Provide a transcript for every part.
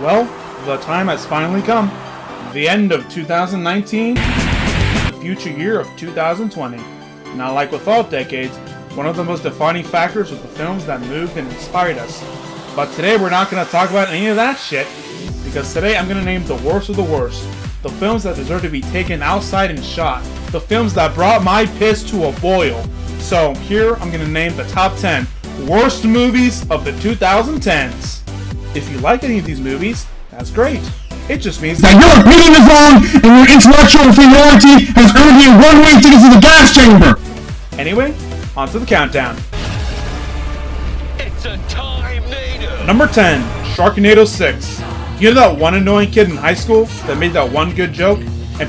Well, the time has finally come. The end of 2019, the future year of 2020. Now, like with all decades, one of the most defining factors was the films that moved and inspired us. But today we're not going to talk about any of that shit, because today I'm going to name the worst of the worst. The films that deserve to be taken outside and shot. The films that brought my piss to a boil. So here I'm going to name the top 10 worst movies of the 2010s. If you like any of these movies, that's great. It just means that your opinion is wrong and your intellectual inferiority has earned you one-way tickets to the gas chamber! Anyway, on to the countdown. It's a time-nader! Number 10, Sharknado 6. You know that one annoying kid in high school that made that one good joke,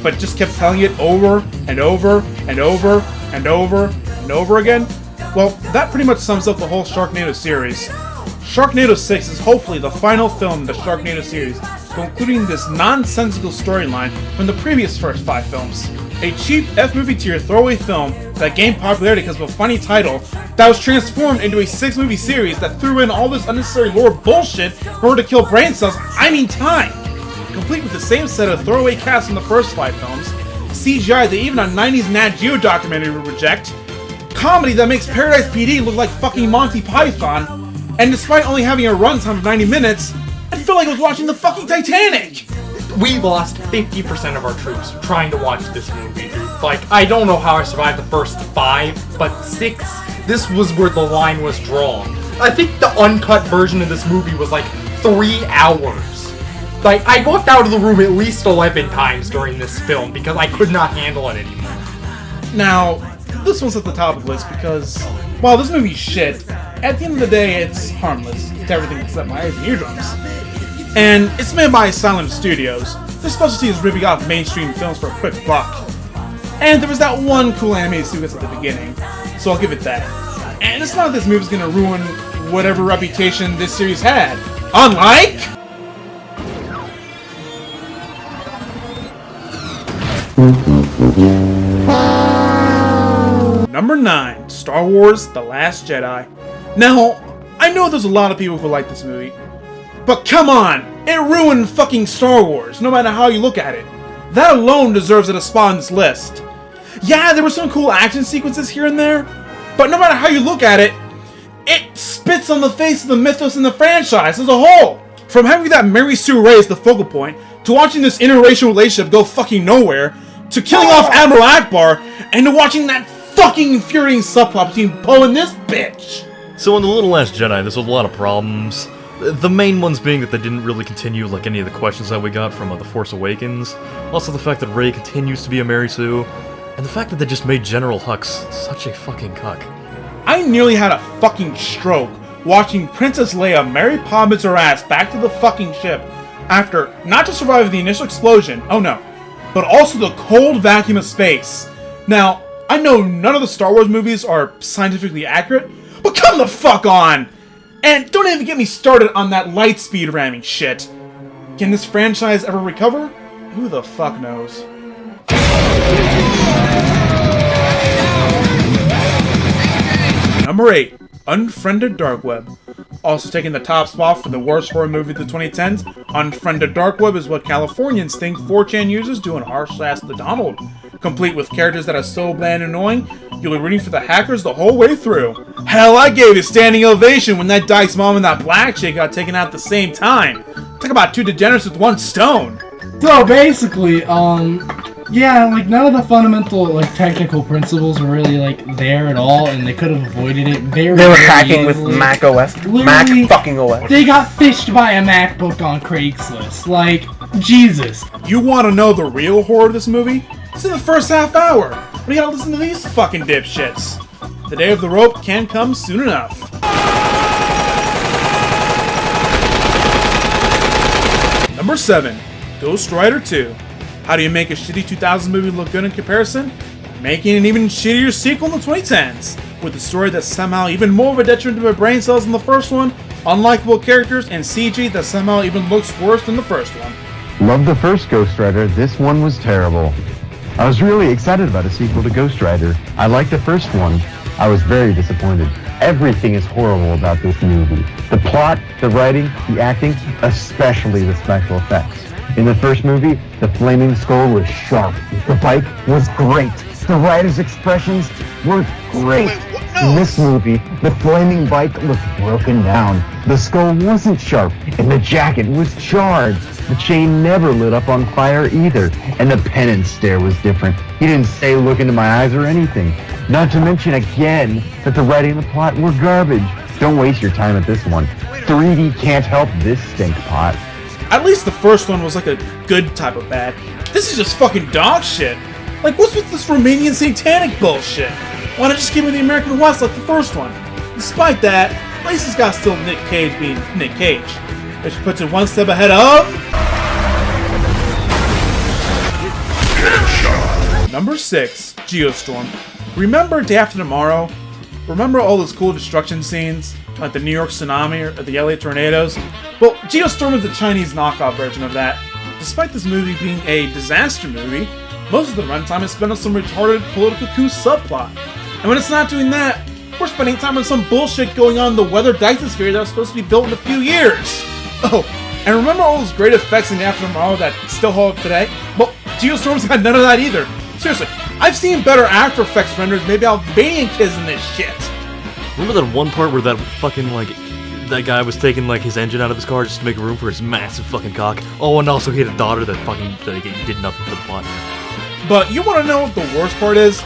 but just kept telling it over and over and over and over and over again? Well, that pretty much sums up the whole Sharknado series. Sharknado 6 is hopefully the final film in the Sharknado series, concluding this nonsensical storyline from the previous first 5 films. A cheap F-movie tier throwaway film that gained popularity because of a funny title that was transformed into a 6-movie series that threw in all this unnecessary lore bullshit in order to kill brain cells, time, complete with the same set of throwaway casts in the first 5 films, CGI that even a 90s Nat Geo documentary would reject, comedy that makes Paradise PD look like fucking Monty Python, and despite only having a runtime of 90 minutes, I feel like I was watching the fucking Titanic! We lost 50% of our troops trying to watch this movie, dude. Like, I don't know how I survived the first 5, but 6, this was where the line was drawn. I think the uncut version of this movie was like 3 hours. Like, I walked out of the room at least 11 times during this film because I could not handle it anymore. Now, this one's at the top of the list because, while this movie's shit, at the end of the day, it's harmless to everything except my eyes and eardrums. And it's made by Silent Studios. Their specialty is ripping off mainstream films for a quick buck. And there was that one cool animated sequence at the beginning, so I'll give it that. And it's not that this movie's gonna ruin whatever reputation this series had. Unlike... Number 9, Star Wars The Last Jedi. Now, I know there's a lot of people who like this movie, but come on! It ruined fucking Star Wars, no matter how you look at it. That alone deserves a spot on this list. Yeah, there were some cool action sequences here and there, but no matter how you look at it, it spits on the face of the mythos and the franchise as a whole. From having that Mary Sue Ray as the focal point, to watching this interracial relationship go fucking nowhere, to killing off Admiral Akbar, and to watching that fucking infuriating subplot between Poe and this bitch. So in The Little Last Jedi, there's a lot of problems. The main ones being that they didn't really continue like any of the questions that we got from The Force Awakens. Also the fact that Rey continues to be a Mary Sue. And the fact that they just made General Hux such a fucking cuck. I nearly had a fucking stroke watching Princess Leia Mary Poppins her ass back to the fucking ship after not just surviving the initial explosion, oh no, but also the cold vacuum of space. Now, I know none of the Star Wars movies are scientifically accurate, but come the fuck on! And don't even get me started on that light speed ramming shit. Can this franchise ever recover? Who the fuck knows? Number 8, Unfriended Dark Web. Also taking the top spot for the worst horror movie of the 2010s, Unfriended Dark Web is what Californians think 4chan users do in Harsh-Ass the Donald. Complete with characters that are so bland and annoying, you'll be rooting for the hackers the whole way through. Hell, I gave a standing ovation when that Dyke's mom and that black chick got taken out at the same time. Talk about 2 degenerates with 1 stone. So basically, yeah, like none of the fundamental, like, technical principles were really, like, there at all, and they could have avoided it very They were very hacking with easily. Mac OS. Literally, Mac fucking OS. They got fished by a MacBook on Craigslist. Like, Jesus. You want to know the real horror of this movie? It's in the first half hour. We gotta listen to these fucking dipshits. The day of the rope can come soon enough. Number 7, Ghost Rider 2. How do you make a shitty 2000s movie look good in comparison? Making an even shittier sequel in the 2010s, with a story that's somehow even more of a detriment to my brain cells than the first one, unlikable characters, and CG that somehow even looks worse than the first one. Loved the first Ghost Rider, this one was terrible. I was really excited about a sequel to Ghost Rider. I liked the first one. I was very disappointed. Everything is horrible about this movie. The plot, the writing, the acting, especially the special effects. In the first movie, the flaming skull was sharp. The bike was great. The rider's expressions were great. In this movie, the flaming bike looked broken down. The skull wasn't sharp, and the jacket was charred. The chain never lit up on fire either, and the penance stare was different. He didn't say look into my eyes or anything. Not to mention again that the writing and the plot were garbage. Don't waste your time at this one. 3D can't help this stink pot. At least the first one was like a good type of bad. This is just fucking dog shit. Like, what's with this Romanian satanic bullshit? Why not just give me the American West like the first one? Despite that, at least it's got still Nick Cage being Nick Cage, which puts it one step ahead of... Number 6, Geostorm. Remember Day After Tomorrow? Remember all those cool destruction scenes? Like the New York tsunami or the LA tornadoes? Well, Geostorm is the Chinese knockoff version of that. Despite this movie being a disaster movie, most of the runtime is spent on some retarded political coup subplot. And when it's not doing that, we're spending time on some bullshit going on in the weather disosphere that was supposed to be built in a few years. Oh, and remember all those great effects in After Tomorrow that still hold up today? Well, Geostorm's got none of that either. Seriously, I've seen better After Effects renders made by Albanian kids than this shit. Remember that one part where that fucking, like, that guy was taking, like, his engine out of his car just to make room for his massive fucking cock? Oh, and also he had a daughter that fucking did nothing for the plot. But you want to know what the worst part is?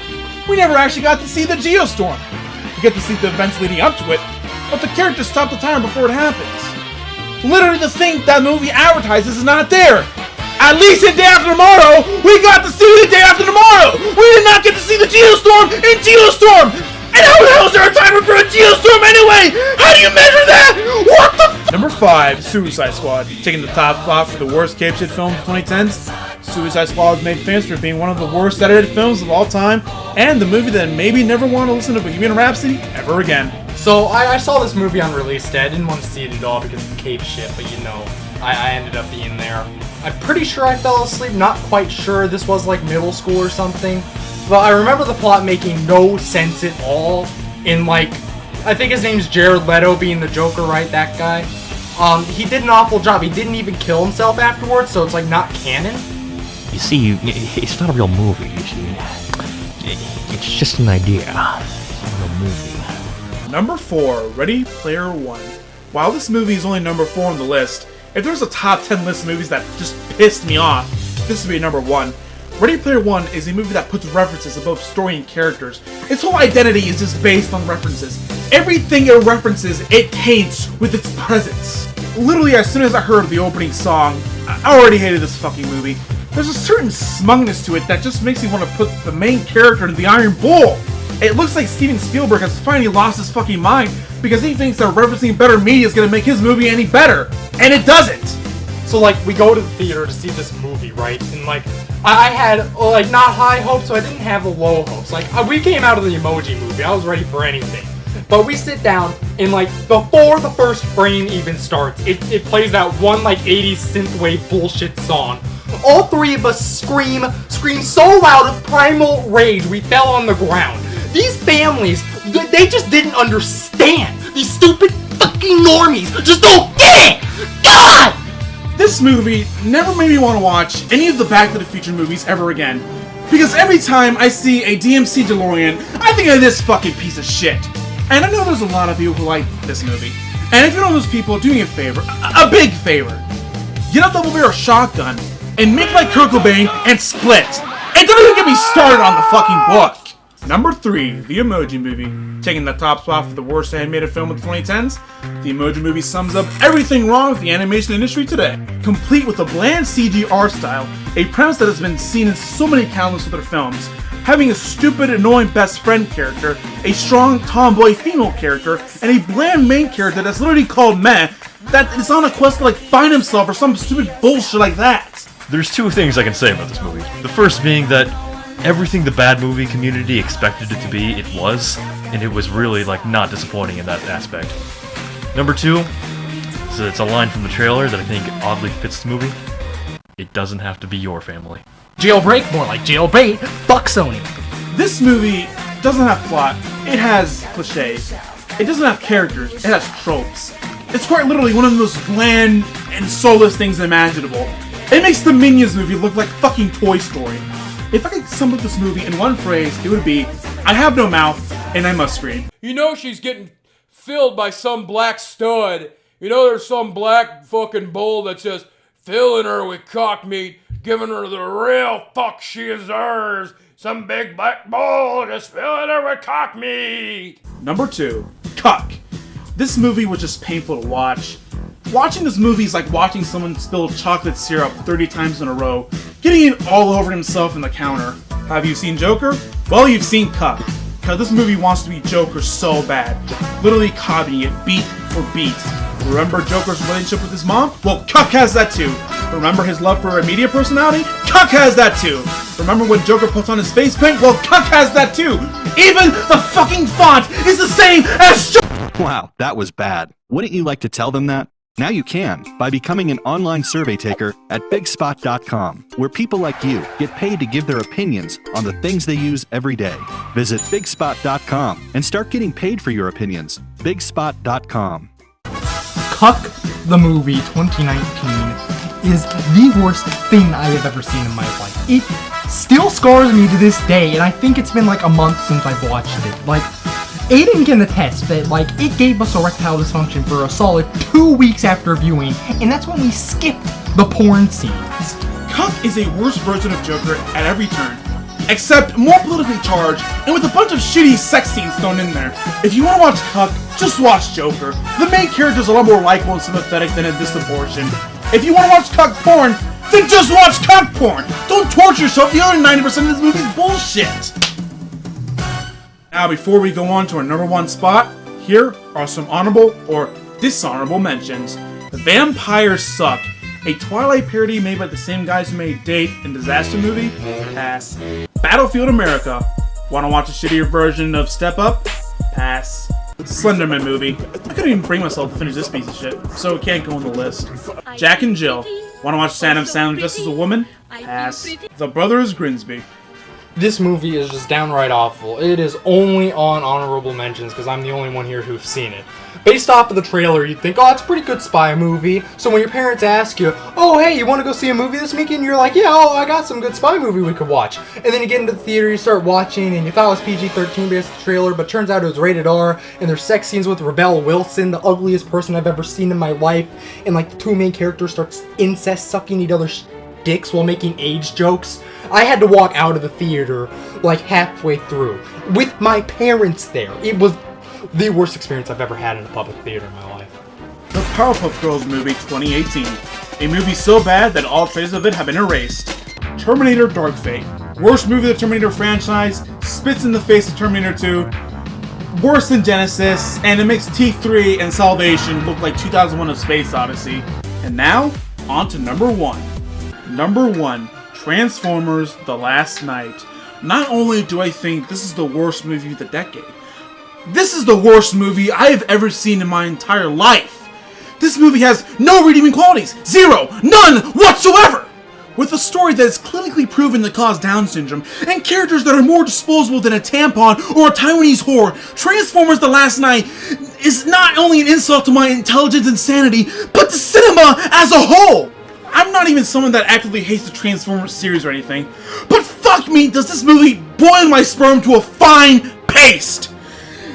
We never actually got to see the Geostorm. We get to see the events leading up to it, but the characters stop the timer before it happens. Literally the thing that movie advertises is not there. At least in Day After Tomorrow, we got to see the Day After Tomorrow! We did not get to see the Geostorm in Geostorm! And how the hell is there a timer for a Geostorm anyway? How do you measure that? What the Number 5, Suicide Squad. Taking the top spot for the worst cape shit film of the 2010s. Suicide Squad was made famous for being one of the worst edited films of all time, and the movie that maybe never want to listen to Bohemian Rhapsody ever again. So I saw this movie on release day. I didn't want to see it at all because of the cape shit, but you know, I ended up being there. I'm pretty sure I fell asleep, not quite sure. This was like middle school or something. But I remember the plot making no sense at all. In like, I think his name's Jared Leto being the Joker, right? That guy. He did an awful job. He didn't even kill himself afterwards, so it's like not canon. You see, it's not a real movie, you see. It's just an idea. It's not a real movie. Number 4, Ready Player One. While this movie is only number 4 on the list, if there's a top 10 list of movies that just pissed me off, this would be number 1. Ready Player One is a movie that puts references above story and characters. Its whole identity is just based on references. Everything it references, it taints with its presence. Literally, as soon as I heard the opening song, I already hated this fucking movie. There's a certain smugness to it that just makes me want to put the main character in the Iron Bull. It looks like Steven Spielberg has finally lost his fucking mind because he thinks that referencing better media is going to make his movie any better. And it doesn't! So like, we go to the theater to see this movie, right? And like, I had like not high hopes, so I didn't have the low hopes. Like, we came out of the Emoji Movie, I was ready for anything. But we sit down, and like, before the first frame even starts, it plays that one like 80s synthwave bullshit song. All three of us scream so loud of primal rage we fell on the ground. These families, they just didn't understand. These stupid fucking normies just don't get it! God! This movie never made me want to watch any of the Back to the Future movies ever again. Because every time I see a DMC DeLorean, I think of this fucking piece of shit. And I know there's a lot of people who like this movie. And if you're one of those people, do me a favor, a big favor. Get a double barrel shotgun and make like Kurt Cobain and split. And don't even get me started on the fucking book. Number 3, The Emoji Movie. Taking the top spot for the worst animated film of the 2010s, The Emoji Movie sums up everything wrong with the animation industry today. Complete with a bland CG art style, a premise that has been seen in so many countless other films, having a stupid, annoying best friend character, a strong tomboy female character, and a bland main character that's literally called Meh, that is on a quest to like find himself or some stupid bullshit like that. There's 2 things I can say about this movie. The first being that everything the bad movie community expected it to be, it was, and it was really, like, not disappointing in that aspect. Number 2, so it's a line from the trailer that I think oddly fits the movie. It doesn't have to be your family. Jailbreak, more like jailbait. Fuck Sony. This movie doesn't have plot, it has cliches. It doesn't have characters, it has tropes. It's quite literally one of the most bland and soulless things imaginable. It makes the Minions movie look like fucking Toy Story. If I could sum up this movie in one phrase, it would be, I have no mouth, and I must scream. You know she's getting filled by some black stud. You know there's some black fucking bull that's just filling her with cock meat, giving her the real fuck she deserves. Some big black bull just filling her with cock meat. Number 2, Cuck. This movie was just painful to watch. Watching this movie is like watching someone spill chocolate syrup 30 times in a row, getting it all over himself in the counter. Have you seen Joker? Well, you've seen Cuck. Because this movie wants to be Joker so bad. Literally copying it beat for beat. Remember Joker's relationship with his mom? Well, Cuck has that too. Remember his love for a media personality? Cuck has that too. Remember when Joker puts on his face paint? Well, Cuck has that too. Even the fucking font is the same as Joker! Wow, that was bad. Wouldn't you like to tell them that? Now you can, by becoming an online survey taker at bigspot.com, where people like you get paid to give their opinions on the things they use every day. Visit bigspot.com and start getting paid for your opinions. bigspot.com. Cuck the movie 2019 is the worst thing I have ever seen in my life. It still scars me to this day, and I think it's been like a month since I've watched it. Like, Aiden can attest that, like, it gave us erectile dysfunction for a solid 2 weeks after viewing, and that's when we skipped the porn scenes. Cuck is a worse version of Joker at every turn, except more politically charged and with a bunch of shitty sex scenes thrown in there. If you want to watch Cuck, just watch Joker. The main character is a lot more likable and sympathetic than in this abortion. If you want to watch Cuck porn, then just watch Cuck porn! Don't torture yourself, the other 90% of this movie is bullshit! Now, before we go on to our number 1 spot, here are some honorable or dishonorable mentions. Vampires Suck, a Twilight parody made by the same guys who made Date and Disaster Movie. Pass. Battlefield America. Wanna watch a shittier version of Step Up? Pass. Slenderman movie. I couldn't even bring myself to finish this piece of shit, so it can't go on the list. Jack and Jill. Wanna watch Adam Sandler just as a woman? Pass. The Brothers Grimsby. This movie is just downright awful. It is only on honorable mentions because I'm the only one here who's seen it. Based off of the trailer, you'd think, oh, it's a pretty good spy movie. So when your parents ask you, oh, hey, you want to go see a movie this weekend? You're like, yeah, oh, I got some good spy movie we could watch. And then you get into the theater, you start watching, and you thought it was PG-13 based on the trailer, but turns out it was rated R, and there's sex scenes with Rebel Wilson, the ugliest person I've ever seen in my life, and like the two main characters start incest sucking each other's dicks while making age jokes. I had to walk out of the theater like halfway through with my parents there. It was the worst experience I've ever had in a public theater in my life. The Powerpuff Girls movie 2018. A movie so bad that all traces of it have been erased. Terminator Dark Fate. Worst movie of the Terminator franchise, spits in the face of Terminator 2, worse than Genesis, and it makes T3 and Salvation look like 2001: A Space Odyssey. And now, on to number 1. Number 1. Transformers: The Last Night. Not only do I think this is the worst movie of the decade, this is the worst movie I have ever seen in my entire life. This movie has no redeeming qualities. Zero. None whatsoever. With a story that is clinically proven to cause Down syndrome, and characters that are more disposable than a tampon or a Taiwanese whore, Transformers: The Last Night is not only an insult to my intelligence and sanity, but to cinema as a whole. I'm not even someone that actively hates the Transformers series or anything, but fuck me, does this movie boil my sperm to a fine paste!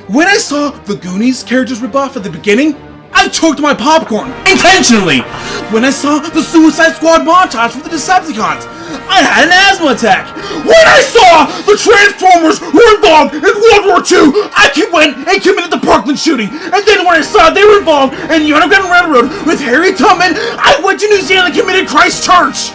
When I saw the Goonies characters rip off at the beginning, I choked my popcorn, intentionally! When I saw the Suicide Squad montage for the Decepticons, I had an asthma attack! When I saw the Transformers were involved in World War II, I went and committed the Parkland shooting! And then when I saw they were involved in the Underground Railroad with Harriet Tubman, I went to New Zealand and committed Christchurch!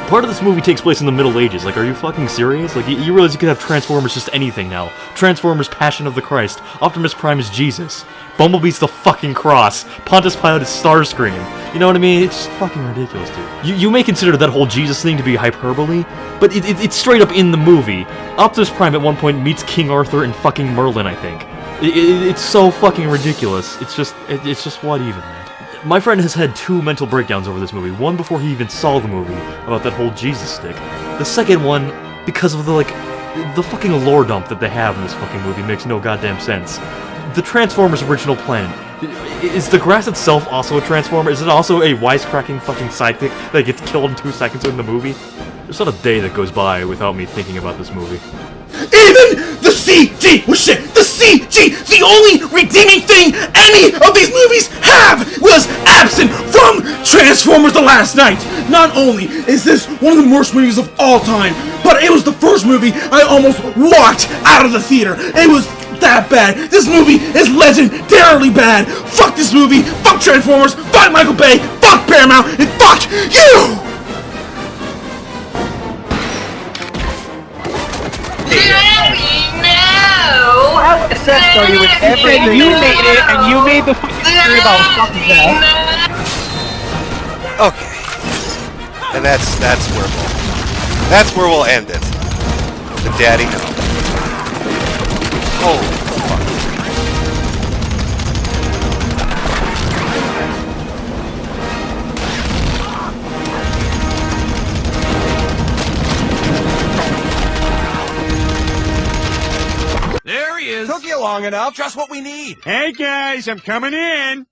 Part of this movie takes place in the Middle Ages. Like, are you fucking serious? Like, you realize you could have Transformers just anything now. Transformers Passion of the Christ. Optimus Prime is Jesus. Bumblebee's the fucking cross. Pontius Pilate is Starscream. You know what I mean? It's just fucking ridiculous, dude. You may consider that whole Jesus thing to be hyperbole, but it's straight up in the movie. Optimus Prime at one point meets King Arthur and fucking Merlin, I think. It's so fucking ridiculous. It's just what even, man? My friend has had 2 mental breakdowns over this movie. One before he even saw the movie, about that whole Jesus stick. The second one, because of the fucking lore dump that they have in this fucking movie makes no goddamn sense. the Transformers' original plan. Is the grass itself also a Transformer? Is it also a wisecracking fucking sidekick that gets killed in 2 seconds in the movie? There's not a day that goes by without me thinking about this movie. Even the CG was shit! The CG! The only redeeming thing any of these movies have was absent from Transformers The Last Night! Not only is this one of the worst movies of all time, but it was the first movie I almost walked out of the theater. It was that bad. This movie is legendarily bad. Fuck this movie. Fuck Transformers. Fuck Michael Bay. Fuck Paramount. And fuck you! Started with everything. You made it, and you made the fucking story about fucking death. Okay. And that's where we'll end it. The daddy no. Holy fuck. There he is. Took you long enough. Just what we need. Hey guys, I'm coming in.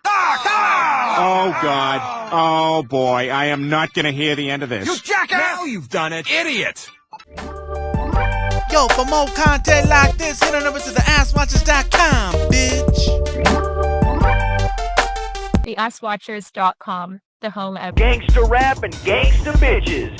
Oh God. Oh boy, I am not gonna hear the end of this. You jackass! Now you've done it, idiot! Yo, for more content like this, head on over to theasswatchers.com, bitch. Theasswatchers.com, the home of Gangsta rap and gangsta bitches.